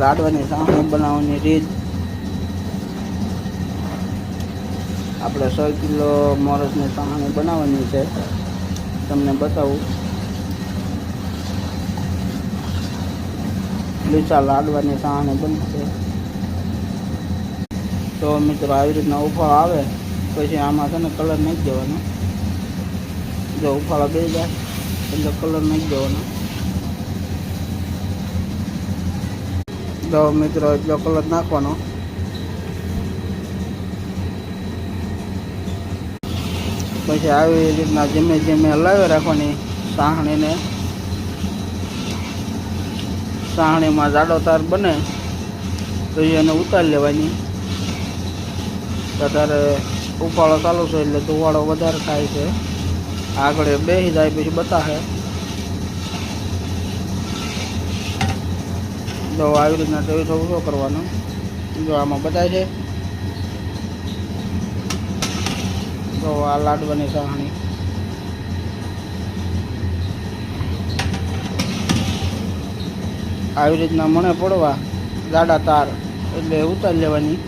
લાડવાની સાહણી બનાવવાની રીત આપણે 100 કિલો મોરસની સાહણી બનાવવાની છે, તમને બતાવું। લીચા લાડવાની સાહણી બનશે। તો મિત્રો આવી રીતના ઉફાળો આવે પછી આમાં છે ને કલર નાખી દેવાનો। જો ઉફાળો બેસી જાય એટલે કલર નાખી દેવાનો। જો મિત્રો એટલો કલર નાખવાનો। પછી આવી રીતના ધીમે ધીમે હલાવી રાખવાની સાહણીને। સાહણીમાં જાડો તાર બને તો એને ઉતારી લેવાની। અત્યારે ઉફાળો ચાલુ છે એટલે ધુવાળો વધારે થાય છે, આગળ બેસી જાય પછી બતાવે। જો આવી રીતના ટેવીસો ઊંચો કરવાનો। જો આમાં બતાવે છે, તો આ લાડવાની સાહણી આવી રીતના મને પડવા જાડા તાર એટલે ઉતારી લેવાની।